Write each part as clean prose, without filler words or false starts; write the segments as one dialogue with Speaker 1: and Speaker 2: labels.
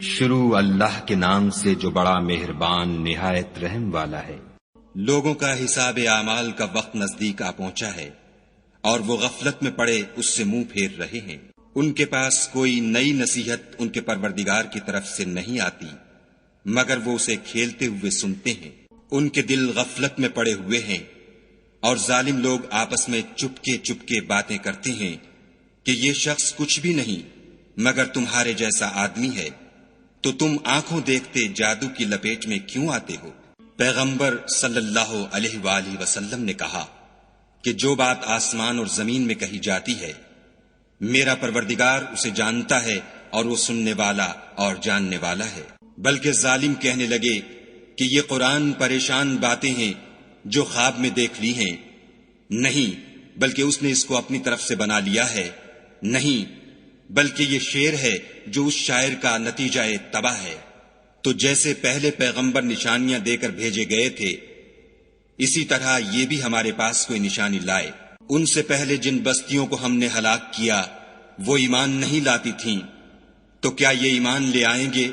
Speaker 1: شروع اللہ کے نام سے جو بڑا مہربان نہایت رحم والا ہے۔
Speaker 2: لوگوں کا حساب اعمال کا وقت نزدیک آ پہنچا ہے اور وہ غفلت میں پڑے اس سے منہ پھیر رہے ہیں۔ ان کے پاس کوئی نئی نصیحت ان کے پروردگار کی طرف سے نہیں آتی مگر وہ اسے کھیلتے ہوئے سنتے ہیں۔ ان کے دل غفلت میں پڑے ہوئے ہیں اور ظالم لوگ آپس میں چپکے باتیں کرتے ہیں کہ یہ شخص کچھ بھی نہیں مگر تمہارے جیسا آدمی ہے، تو تم آنکھوں دیکھتے جادو کی لپیٹ میں کیوں آتے ہو؟ پیغمبر صلی اللہ علیہ وآلہ وسلم نے کہا کہ جو بات آسمان اور زمین میں کہی جاتی ہے میرا پروردگار اسے جانتا ہے اور وہ سننے والا اور جاننے والا ہے۔ بلکہ ظالم کہنے لگے کہ یہ قرآن پریشان باتیں ہیں جو خواب میں دیکھ لی ہیں۔ نہیں، بلکہ اس نے اس کو اپنی طرف سے بنا لیا ہے۔ نہیں، بلکہ یہ شعر ہے جو اس شاعر کا نتیجہ تباہ ہے۔ تو جیسے پہلے پیغمبر نشانیاں دے کر بھیجے گئے تھے اسی طرح یہ بھی ہمارے پاس کوئی نشانی لائے۔ ان سے پہلے جن بستیوں کو ہم نے ہلاک کیا وہ ایمان نہیں لاتی تھیں، تو کیا یہ ایمان لے آئیں گے؟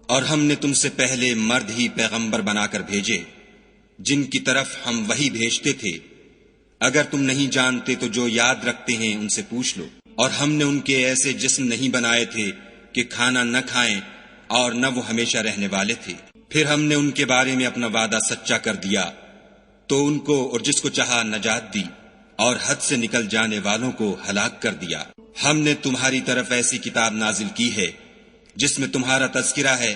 Speaker 2: اور ہم نے تم سے پہلے مرد ہی پیغمبر بنا کر بھیجے جن کی طرف ہم وحی بھیجتے تھے۔ اگر تم نہیں جانتے تو جو یاد رکھتے ہیں ان سے پوچھ لو۔ اور ہم نے ان کے ایسے جسم نہیں بنائے تھے کہ کھانا نہ کھائیں اور نہ وہ ہمیشہ رہنے والے تھے۔ پھر ہم نے ان کے بارے میں اپنا وعدہ سچا کر دیا تو ان کو اور جس کو چاہا نجات دی اور حد سے نکل جانے والوں کو ہلاک کر دیا۔ ہم نے تمہاری طرف ایسی کتاب نازل کی ہے جس میں تمہارا تذکرہ ہے،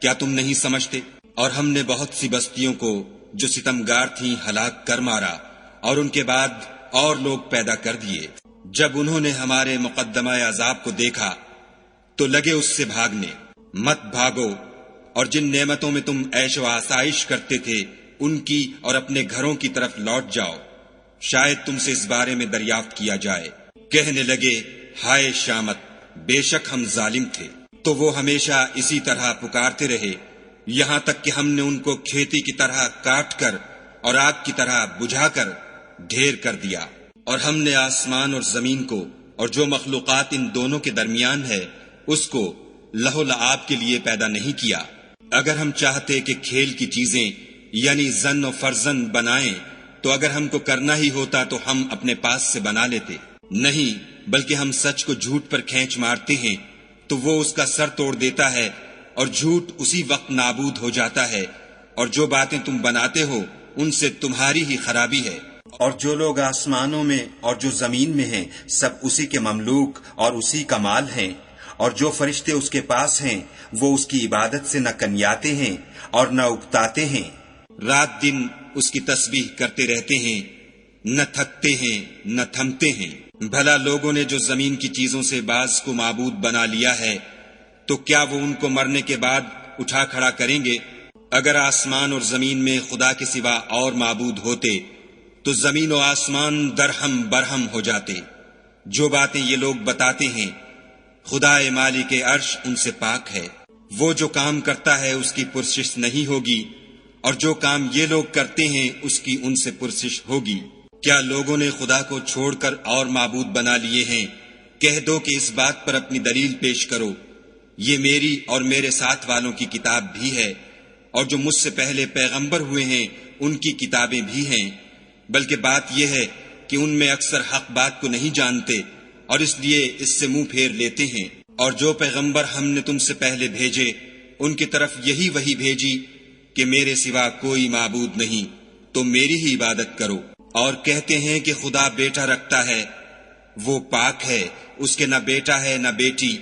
Speaker 2: کیا تم نہیں سمجھتے؟ اور ہم نے بہت سی بستیوں کو جو ستمگار تھیں ہلاک کر مارا اور ان کے بعد اور لوگ پیدا کر دیے۔ جب انہوں نے ہمارے مقدمہ عذاب کو دیکھا تو لگے اس سے بھاگنے۔ مت بھاگو اور جن نعمتوں میں تم عیش و آسائش کرتے تھے ان کی اور اپنے گھروں کی طرف لوٹ جاؤ، شاید تم سے اس بارے میں دریافت کیا جائے۔ کہنے لگے ہائے شامت، بے شک ہم ظالم تھے۔ تو وہ ہمیشہ اسی طرح پکارتے رہے یہاں تک کہ ہم نے ان کو کھیتی کی طرح کاٹ کر اور آگ کی طرح بجھا کر ڈھیر کر دیا۔ اور ہم نے آسمان اور زمین کو اور جو مخلوقات ان دونوں کے درمیان ہے اس کو لہو لعاب کے لیے پیدا نہیں کیا۔ اگر ہم چاہتے کہ کھیل کی چیزیں یعنی زن و فرزن بنائیں تو اگر ہم کو کرنا ہی ہوتا تو ہم اپنے پاس سے بنا لیتے۔ نہیں، بلکہ ہم سچ کو جھوٹ پر کھینچ مارتے ہیں تو وہ اس کا سر توڑ دیتا ہے اور جھوٹ اسی وقت نابود ہو جاتا ہے، اور جو باتیں تم بناتے ہو ان سے تمہاری ہی خرابی ہے۔
Speaker 3: اور جو لوگ آسمانوں میں اور جو زمین میں ہیں سب اسی کے مملوک اور اسی کا مال ہیں، اور جو فرشتے اس کے پاس ہیں وہ اس کی عبادت سے نہ کنیاتے ہیں اور نہ اکتاتے ہیں۔
Speaker 2: رات دن اس کی تسبیح کرتے رہتے ہیں، نہ تھکتے ہیں نہ تھمتے ہیں۔ بھلا لوگوں نے جو زمین کی چیزوں سے بعض کو معبود بنا لیا ہے تو کیا وہ ان کو مرنے کے بعد اٹھا کھڑا کریں گے؟ اگر آسمان اور زمین میں خدا کے سوا اور معبود ہوتے تو زمین و آسمان درہم برہم ہو جاتے۔ جو باتیں یہ لوگ بتاتے ہیں خدا مالک عرش ان سے پاک ہے۔ وہ جو کام کرتا ہے اس کی پرسش نہیں ہوگی، اور جو کام یہ لوگ کرتے ہیں اس کی ان سے پرسش ہوگی۔ کیا لوگوں نے خدا کو چھوڑ کر اور معبود بنا لیے ہیں؟ کہہ دو کہ اس بات پر اپنی دلیل پیش کرو۔ یہ میری اور میرے ساتھ والوں کی کتاب بھی ہے، اور جو مجھ سے پہلے پیغمبر ہوئے ہیں ان کی کتابیں بھی ہیں، بلکہ بات یہ ہے کہ ان میں اکثر حق بات کو نہیں جانتے اور اس لیے اس سے منہ پھیر لیتے ہیں۔ اور جو پیغمبر ہم نے تم سے پہلے بھیجے ان کی طرف یہی وحی بھیجی کہ میرے سوا کوئی معبود نہیں، تو میری ہی عبادت کرو۔ اور کہتے ہیں کہ خدا بیٹا رکھتا ہے، وہ پاک ہے، اس کے نہ بیٹا ہے نہ بیٹی،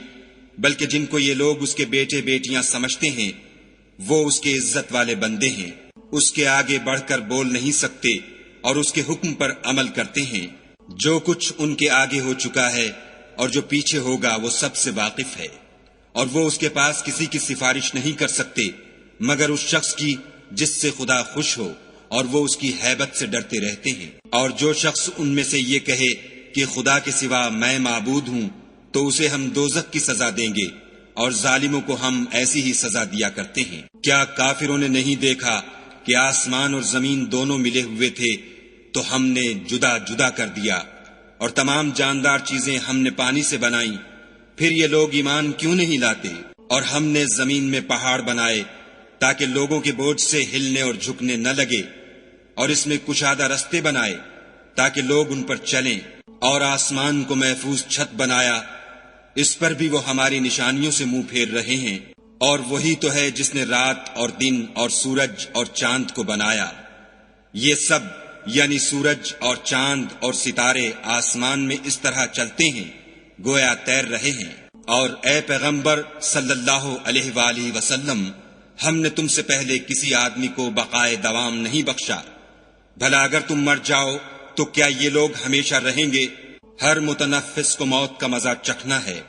Speaker 2: بلکہ جن کو یہ لوگ اس کے بیٹے بیٹیاں سمجھتے ہیں وہ اس کے عزت والے بندے ہیں۔ اس کے آگے بڑھ کر بول نہیں سکتے اور اس کے حکم پر عمل کرتے ہیں۔ جو کچھ ان کے آگے ہو چکا ہے اور جو پیچھے ہوگا وہ سب سے واقف ہے، اور وہ اس کے پاس کسی کی سفارش نہیں کر سکتے مگر اس شخص کی جس سے خدا خوش ہو، اور وہ اس کی ہیبت سے ڈرتے رہتے ہیں۔ اور جو شخص ان میں سے یہ کہے کہ خدا کے سوا میں معبود ہوں تو اسے ہم دوزخ کی سزا دیں گے، اور ظالموں کو ہم ایسی ہی سزا دیا کرتے ہیں۔ کیا کافروں نے نہیں دیکھا کہ آسمان اور زمین دونوں ملے ہوئے تھے تو ہم نے جدا جدا کر دیا، اور تمام جاندار چیزیں ہم نے پانی سے بنائیں، پھر یہ لوگ ایمان کیوں نہیں لاتے؟ اور ہم نے زمین میں پہاڑ بنائے تاکہ لوگوں کے بوجھ سے ہلنے اور جھکنے نہ لگے، اور اس میں کشادہ رستے بنائے تاکہ لوگ ان پر چلیں، اور آسمان کو محفوظ چھت بنایا، اس پر بھی وہ ہماری نشانیوں سے منہ پھیر رہے ہیں۔ اور وہی تو ہے جس نے رات اور دن اور سورج اور چاند کو بنایا۔ یہ سب یعنی سورج اور چاند اور ستارے آسمان میں اس طرح چلتے ہیں گویا تیر رہے ہیں۔ اور اے پیغمبر صلی اللہ علیہ وآلہ وسلم، ہم نے تم سے پہلے کسی آدمی کو بقائے دوام نہیں بخشا۔ بھلا اگر تم مر جاؤ تو کیا یہ لوگ ہمیشہ رہیں گے؟ ہر متنفس کو موت کا مزہ چکھنا ہے،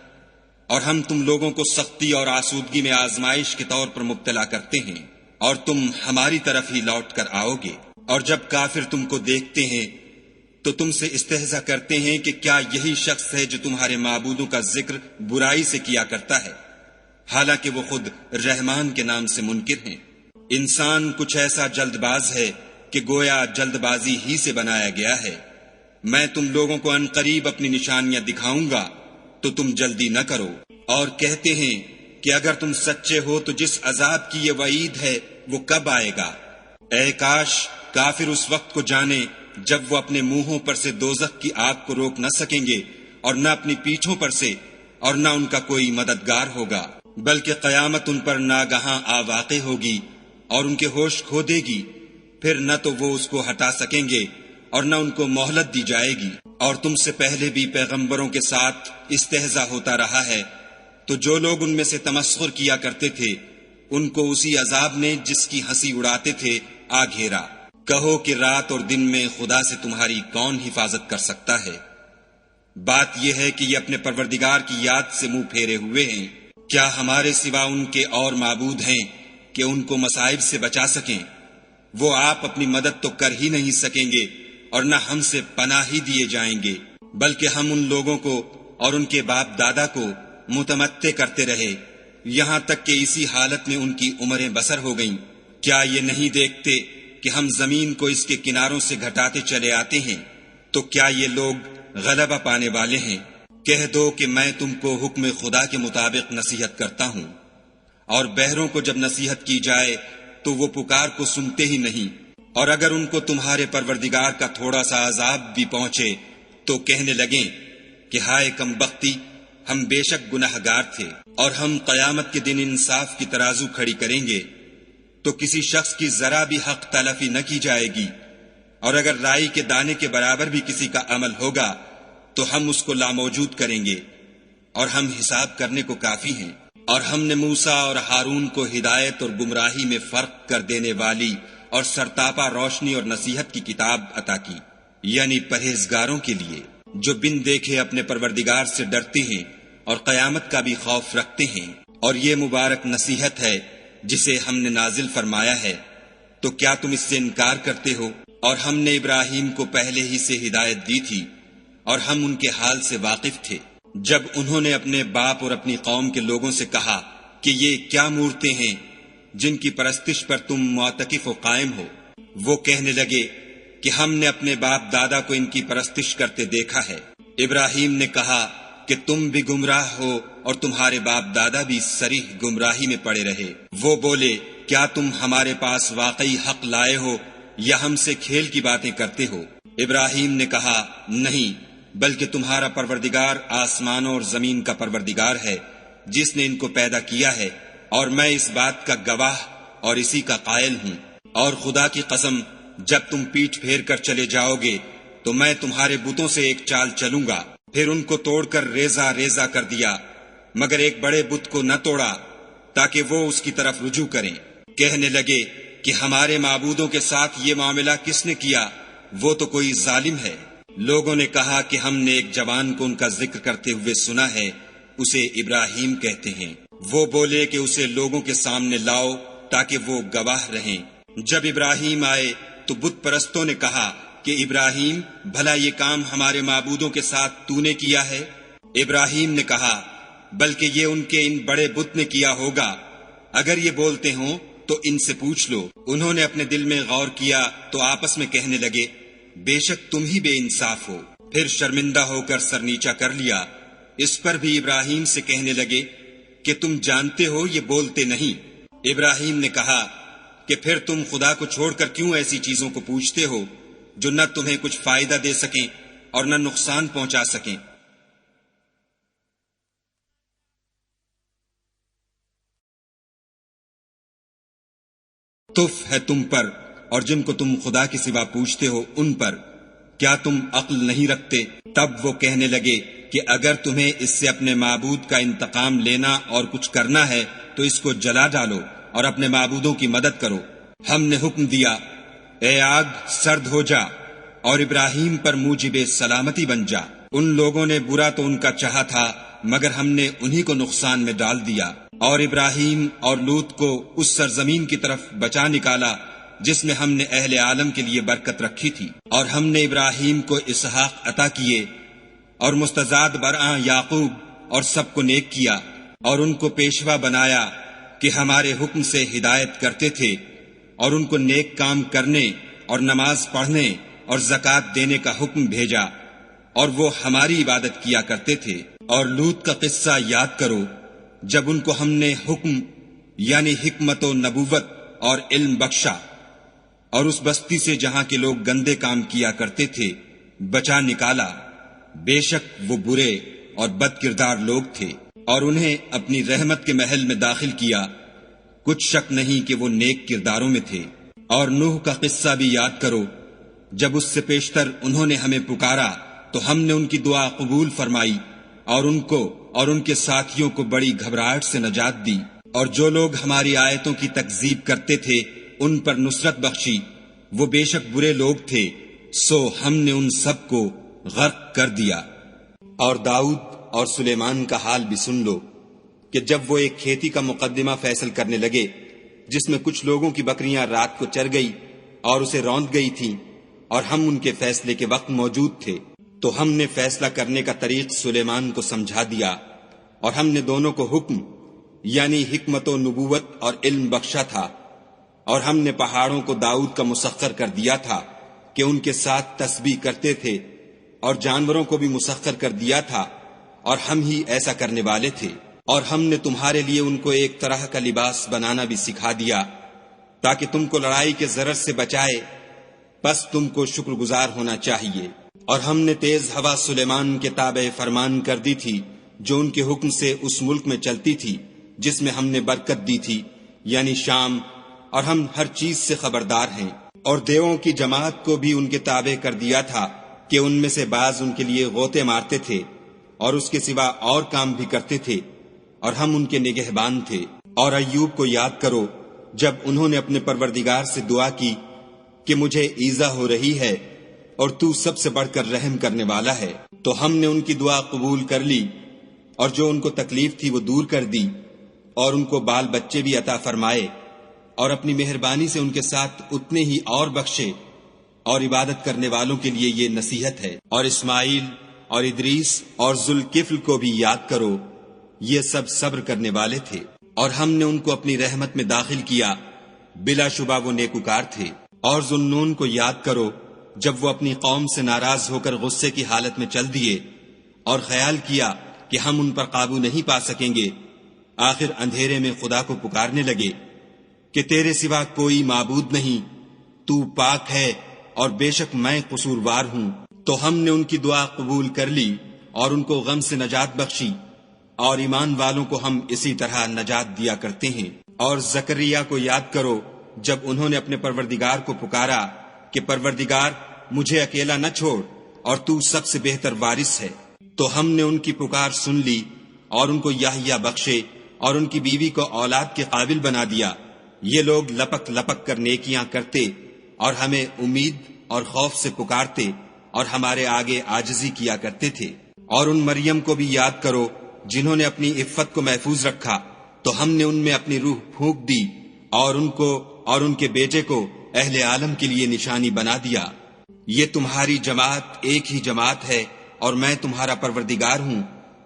Speaker 2: اور ہم تم لوگوں کو سختی اور آسودگی میں آزمائش کے طور پر مبتلا کرتے ہیں، اور تم ہماری طرف ہی لوٹ کر آؤ گے۔ اور جب کافر تم کو دیکھتے ہیں تو تم سے استہزا کرتے ہیں کہ کیا یہی شخص ہے جو تمہارے معبودوں کا ذکر برائی سے کیا کرتا ہے، حالانکہ وہ خود رحمان کے نام سے منکر ہیں۔ انسان کچھ ایسا جلد باز ہے کہ گویا جلد بازی ہی سے بنایا گیا ہے۔ میں تم لوگوں کو عنقریب اپنی نشانیاں دکھاؤں گا تو تم جلدی نہ کرو۔ اور کہتے ہیں کہ اگر تم سچے ہو تو جس عذاب کی یہ وعید ہے وہ کب آئے گا؟ اے کاش کافر اس وقت کو جانے جب وہ اپنے منہوں پر سے دوزخ کی آگ کو روک نہ سکیں گے، اور نہ اپنی پیٹھوں پر سے، اور نہ ان کا کوئی مددگار ہوگا، بلکہ قیامت ان پر ناگہاں آ واقع ہوگی اور ان کے ہوش کھو دے گی، پھر نہ تو وہ اس کو ہٹا سکیں گے اور نہ ان کو مہلت دی جائے گی۔ اور تم سے پہلے بھی پیغمبروں کے ساتھ استہزا ہوتا رہا ہے، تو جو لوگ ان میں سے تمسخر کیا کرتے تھے ان کو اسی عذاب نے جس کی ہنسی اڑاتے تھے آ گھیرا۔ کہو کہ رات اور دن میں خدا سے تمہاری کون حفاظت کر سکتا ہے؟ بات یہ ہے کہ یہ اپنے پروردگار کی یاد سے منہ پھیرے ہوئے ہیں۔ کیا ہمارے سوا ان کے اور معبود ہیں کہ ان کو مصائب سے بچا سکیں؟ وہ آپ اپنی مدد تو کر ہی نہیں سکیں گے اور نہ ہم سے پناہ ہی دیے جائیں گے، بلکہ ہم ان لوگوں کو اور ان کے باپ دادا کو متمتع کرتے رہے یہاں تک کہ اسی حالت میں ان کی عمریں بسر ہو گئیں۔ کیا یہ نہیں دیکھتے کہ ہم زمین کو اس کے کناروں سے گھٹاتے چلے آتے ہیں؟ تو کیا یہ لوگ غلبہ پانے والے ہیں؟ کہہ دو کہ میں تم کو حکم خدا کے مطابق نصیحت کرتا ہوں، اور بہروں کو جب نصیحت کی جائے تو وہ پکار کو سنتے ہی نہیں، اور اگر ان کو تمہارے پروردگار کا تھوڑا سا عذاب بھی پہنچے تو کہنے لگیں کہ ہائے کم بختی، ہم بے شک گناہگار تھے۔ اور ہم قیامت کے دن انصاف کی ترازو کھڑی کریں گے تو کسی شخص کی ذرا بھی حق تلفی نہ کی جائے گی، اور اگر رائی کے دانے کے برابر بھی کسی کا عمل ہوگا تو ہم اس کو لاموجود کریں گے، اور ہم حساب کرنے کو کافی ہیں۔ اور ہم نے موسیٰ اور ہارون کو ہدایت اور گمراہی میں فرق کر دینے والی اور سرتاپا روشنی اور نصیحت کی کتاب عطا کی، یعنی پرہیزگاروں کے لیے جو بن دیکھے اپنے پروردگار سے ڈرتے ہیں اور قیامت کا بھی خوف رکھتے ہیں۔ اور یہ مبارک نصیحت ہے جسے ہم نے نازل فرمایا ہے، تو کیا تم اس سے انکار کرتے ہو؟ اور ہم نے ابراہیم کو پہلے ہی سے ہدایت دی تھی، اور ہم ان کے حال سے واقف تھے۔ جب انہوں نے اپنے باپ اور اپنی قوم کے لوگوں سے کہا کہ یہ کیا مورتیں ہیں جن کی پرستش پر تم معتکف و قائم ہو، وہ کہنے لگے کہ ہم نے اپنے باپ دادا کو ان کی پرستش کرتے دیکھا ہے۔ ابراہیم نے کہا کہ تم بھی گمراہ ہو اور تمہارے باپ دادا بھی صریح گمراہی میں پڑے رہے۔ وہ بولے کیا تم ہمارے پاس واقعی حق لائے ہو یا ہم سے کھیل کی باتیں کرتے ہو؟ ابراہیم نے کہا نہیں، بلکہ تمہارا پروردگار آسمانوں اور زمین کا پروردگار ہے جس نے ان کو پیدا کیا ہے، اور میں اس بات کا گواہ اور اسی کا قائل ہوں۔ اور خدا کی قسم جب تم پیٹھ پھیر کر چلے جاؤ گے تو میں تمہارے بتوں سے ایک چال چلوں گا۔ پھر ان کو توڑ کر ریزہ ریزہ کر دیا، مگر ایک بڑے بت کو نہ توڑا تاکہ وہ اس کی طرف رجوع کریں۔ کہنے لگے کہ ہمارے معبودوں کے ساتھ یہ معاملہ کس نے کیا؟ وہ تو کوئی ظالم ہے۔ لوگوں نے کہا کہ ہم نے ایک جوان کو ان کا ذکر کرتے ہوئے سنا ہے، اسے ابراہیم کہتے ہیں۔ وہ بولے کہ اسے لوگوں کے سامنے لاؤ تاکہ وہ گواہ رہیں۔ جب ابراہیم آئے تو بت پرستوں نے کہا کہ ابراہیم بھلا یہ کام ہمارے معبودوں کے ساتھ تو نے کیا ہے؟ ابراہیم نے کہا بلکہ یہ ان کے ان بڑے بت نے کیا ہوگا، اگر یہ بولتے ہوں تو ان سے پوچھ لو۔ انہوں نے اپنے دل میں غور کیا تو آپس میں کہنے لگے بے شک تم ہی بے انصاف ہو۔ پھر شرمندہ ہو کر سر نیچا کر لیا۔ اس پر بھی ابراہیم سے کہنے لگے کہ تم جانتے ہو یہ بولتے نہیں۔ ابراہیم نے کہا کہ پھر تم خدا کو چھوڑ کر کیوں ایسی چیزوں کو پوچھتے ہو جو نہ تمہیں کچھ فائدہ دے سکیں اور نہ نقصان پہنچا سکیں؟ تف ہے تم پر اور جن کو تم خدا کے سوا پوچھتے ہو ان پر، کیا تم عقل نہیں رکھتے؟ تب وہ کہنے لگے کہ اگر تمہیں اس سے اپنے معبود کا انتقام لینا اور کچھ کرنا ہے تو اس کو جلا ڈالو اور اپنے معبودوں کی مدد کرو۔ ہم نے حکم دیا، اے آگ سرد ہو جا اور ابراہیم پر موجب سلامتی بن جا۔ ان لوگوں نے برا تو ان کا چاہا تھا مگر ہم نے انہی کو نقصان میں ڈال دیا، اور ابراہیم اور لوط کو اس سرزمین کی طرف بچا نکالا جس میں ہم نے اہل عالم کے لیے برکت رکھی تھی۔ اور ہم نے ابراہیم کو اسحاق عطا کیے اور مستزاد برآں یعقوب اور سب کو نیک کیا، اور ان کو پیشوا بنایا کہ ہمارے حکم سے ہدایت کرتے تھے، اور ان کو نیک کام کرنے اور نماز پڑھنے اور زکوٰۃ دینے کا حکم بھیجا، اور وہ ہماری عبادت کیا کرتے تھے۔ اور لوط کا قصہ یاد کرو جب ان کو ہم نے حکم یعنی حکمت و نبوت اور علم بخشا، اور اس بستی سے جہاں کے لوگ گندے کام کیا کرتے تھے بچا نکالا۔ بے شک وہ برے اور بد کردار لوگ تھے، اور انہیں اپنی رحمت کے محل میں داخل کیا، کچھ شک نہیں کہ وہ نیک کرداروں میں تھے۔ اور نوح کا قصہ بھی یاد کرو جب اس سے پیشتر انہوں نے ہمیں پکارا تو ہم نے ان کی دعا قبول فرمائی، اور ان کو اور ان کے ساتھیوں کو بڑی گھبراہٹ سے نجات دی، اور جو لوگ ہماری آیتوں کی تکذیب کرتے تھے ان پر نصرت بخشی۔ وہ بے شک برے لوگ تھے، سو ہم نے ان سب کو غرق کر دیا۔
Speaker 3: اور داؤد اور سلیمان کا حال بھی سن لو کہ جب وہ ایک کھیتی کا مقدمہ فیصل کرنے لگے جس میں کچھ لوگوں کی بکریاں رات کو چر گئی اور اسے روند گئی تھیں، اور ہم ان کے فیصلے کے وقت موجود تھے، تو ہم نے فیصلہ کرنے کا طریق سلیمان کو سمجھا دیا، اور ہم نے دونوں کو حکم یعنی حکمت و نبوت اور علم بخشا تھا۔ اور ہم نے پہاڑوں کو داؤد کا مسخر کر دیا تھا کہ ان کے ساتھ تسبیح کرتے تھے، اور جانوروں کو بھی مسخر کر دیا تھا، اور ہم ہی ایسا کرنے والے تھے۔ اور ہم نے تمہارے لیے ان کو ایک طرح کا لباس بنانا بھی سکھا دیا تاکہ تم کو لڑائی کے ضرر سے بچائے، بس تم کو شکر گزار ہونا چاہیے۔ اور ہم نے تیز ہوا سلیمان کے تابع فرمان کر دی تھی جو ان کے حکم سے اس ملک میں چلتی تھی جس میں ہم نے برکت دی تھی یعنی شام، اور ہم ہر چیز سے خبردار ہیں۔ اور دیووں کی جماعت کو بھی ان کے تابع کر دیا تھا کہ ان میں سے بعض ان کے لیے غوطے مارتے تھے اور اس کے سوا اور کام بھی کرتے تھے، اور ہم ان کے نگہبان تھے۔ اور ایوب کو یاد کرو جب انہوں نے اپنے پروردگار سے دعا کی کہ مجھے ایذا ہو رہی ہے اور تو سب سے بڑھ کر رحم کرنے والا ہے، تو ہم نے ان کی دعا قبول کر لی، اور جو ان کو تکلیف تھی وہ دور کر دی، اور ان کو بال بچے بھی عطا فرمائے، اور اپنی مہربانی سے ان کے ساتھ اتنے ہی اور بخشے۔ اور عبادت کرنے والوں کے لیے یہ نصیحت ہے۔ اور اسماعیل اور ادریس اور ذوالکفل کو بھی یاد کرو، یہ سب صبر کرنے والے تھے، اور ہم نے ان کو اپنی رحمت میں داخل کیا، بلا شبہ وہ نیکوکار تھے۔ اور ذوالنون کو یاد کرو جب وہ اپنی قوم سے ناراض ہو کر غصے کی حالت میں چل دیے، اور خیال کیا کہ ہم ان پر قابو نہیں پا سکیں گے، آخر اندھیرے میں خدا کو پکارنے لگے کہ تیرے سوا کوئی معبود نہیں، تو پاک ہے اور بے شک میں قصوروار ہوں۔ تو ہم نے ان کی دعا قبول کر لی اور ان کو غم سے نجات بخشی، اور ایمان والوں کو ہم اسی طرح نجات دیا کرتے ہیں۔ اور زکریا کو یاد کرو جب انہوں نے اپنے پروردگار کو پکارا کہ پروردگار مجھے اکیلا نہ چھوڑ اور تو سب سے بہتر وارث ہے، تو ہم نے ان کی پکار سن لی اور ان کو یحییٰ بخشے اور ان کی بیوی کو اولاد کے قابل بنا دیا۔ یہ لوگ لپک لپک کر نیکیاں کرتے اور ہمیں امید اور خوف سے پکارتے اور ہمارے آگے عاجزی کیا کرتے تھے۔ اور ان مریم کو بھی یاد کرو جنہوں نے اپنی عفت کو محفوظ رکھا، تو ہم نے ان میں اپنی روح پھونک دی اور ان کو اور ان کے بیٹے کو اہل عالم کے لیے نشانی بنا دیا۔ یہ تمہاری جماعت ایک ہی جماعت ہے اور میں تمہارا پروردگار ہوں،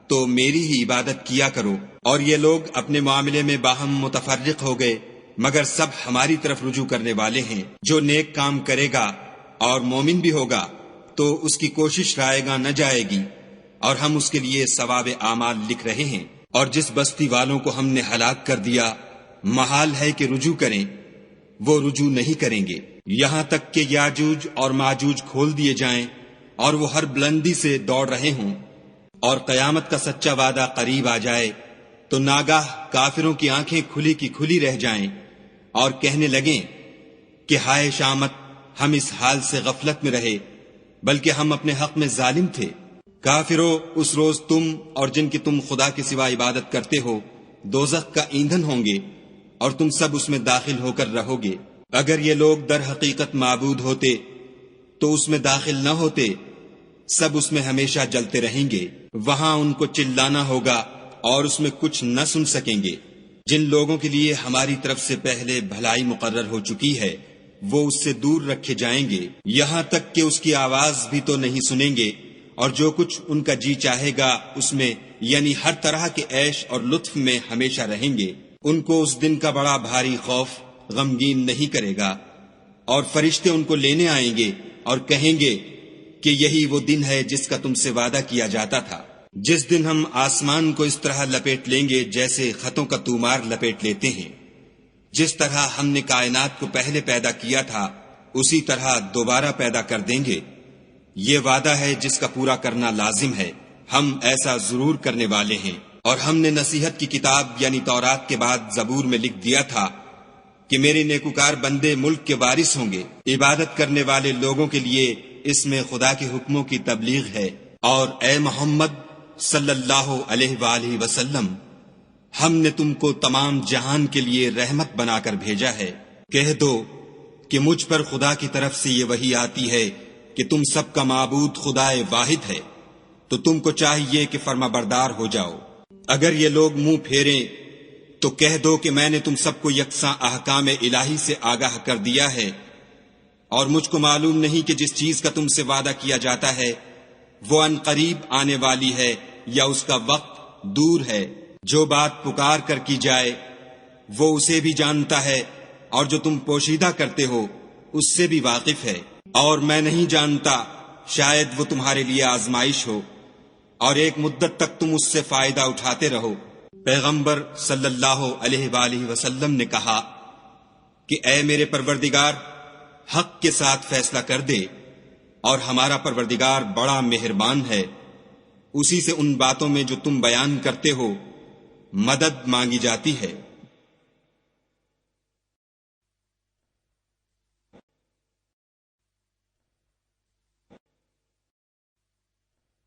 Speaker 3: تو میری ہی عبادت کیا کرو۔ اور یہ لوگ اپنے معاملے میں باہم متفرق ہو گئے، مگر سب ہماری طرف رجوع کرنے والے ہیں۔ جو نیک کام کرے گا اور مومن بھی ہوگا تو اس کی کوشش رائے گاں نہ جائے گی، اور ہم اس کے لیے ثواب اعمال لکھ رہے ہیں۔
Speaker 2: اور جس بستی والوں کو ہم نے ہلاک کر دیا محال ہے کہ رجوع کریں، وہ رجوع نہیں کریں گے، یہاں تک کہ یاجوج اور ماجوج کھول دیے جائیں اور وہ ہر بلندی سے دوڑ رہے ہوں، اور قیامت کا سچا وعدہ قریب آ جائے تو ناگاہ کافروں کی آنکھیں کھلی کی کھلی رہ جائیں اور کہنے لگیں کہ ہائے شامت، ہم اس حال سے غفلت میں رہے بلکہ ہم اپنے حق میں ظالم تھے۔ کافروں، اس روز تم اور جن کی تم خدا کے سوا عبادت کرتے ہو دوزخ کا ایندھن ہوں گے اور تم سب اس میں داخل ہو کر رہو گے۔ اگر یہ لوگ در حقیقت معبود ہوتے تو اس میں داخل نہ ہوتے، سب اس میں ہمیشہ جلتے رہیں گے، وہاں ان کو چلانا ہوگا اور اس میں کچھ نہ سن سکیں گے۔ جن لوگوں کے لیے ہماری طرف سے پہلے بھلائی مقرر ہو چکی ہے وہ اس سے دور رکھے جائیں گے، یہاں تک کہ اس کی آواز بھی تو نہیں سنیں گے، اور جو کچھ ان کا جی چاہے گا اس میں یعنی ہر طرح کے عیش اور لطف میں ہمیشہ رہیں گے۔ ان کو اس دن کا بڑا بھاری خوف غمگین نہیں کرے گا، اور فرشتے ان کو لینے آئیں گے اور کہیں گے کہ یہی وہ دن ہے جس کا تم سے وعدہ کیا جاتا تھا، جس دن ہم آسمان کو اس طرح لپیٹ لیں گے جیسے خطوں کا تومار لپیٹ لیتے ہیں۔ جس طرح ہم نے کائنات کو پہلے پیدا کیا تھا اسی طرح دوبارہ پیدا کر دیں گے، یہ وعدہ ہے جس کا پورا کرنا لازم ہے، ہم ایسا ضرور کرنے والے ہیں۔ اور ہم نے نصیحت کی کتاب یعنی تورات کے بعد زبور میں لکھ دیا تھا کہ میرے نیکوکار بندے ملک کے وارث ہوں گے، عبادت کرنے والے لوگوں کے لیے اس میں خدا کے حکموں کی تبلیغ ہے۔ اور اے محمد صلی اللہ علیہ وآلہ وسلم، ہم نے تم کو تمام جہان کے لیے رحمت بنا کر بھیجا ہے۔ کہہ دو کہ مجھ پر خدا کی طرف سے یہ وحی آتی ہے کہ تم سب کا معبود خدائے واحد ہے، تو تم کو چاہیے کہ فرما بردار ہو جاؤ۔ اگر یہ لوگ منہ پھیریں تو کہہ دو کہ میں نے تم سب کو یکساں احکام الہی سے آگاہ کر دیا ہے، اور مجھ کو معلوم نہیں کہ جس چیز کا تم سے وعدہ کیا جاتا ہے وہ ان قریب آنے والی ہے یا اس کا وقت دور ہے۔ جو بات پکار کر کی جائے وہ اسے بھی جانتا ہے، اور جو تم پوشیدہ کرتے ہو اس سے بھی واقف ہے، اور میں نہیں جانتا، شاید وہ تمہارے لیے آزمائش ہو اور ایک مدت تک تم اس سے فائدہ اٹھاتے رہو۔ پیغمبر صلی اللہ علیہ وآلہ وسلم نے کہا کہ اے میرے پروردگار، حق کے ساتھ فیصلہ کر دے، اور ہمارا پروردگار بڑا مہربان ہے، اسی سے ان باتوں میں جو تم بیان کرتے ہو مدد مانگی جاتی ہے۔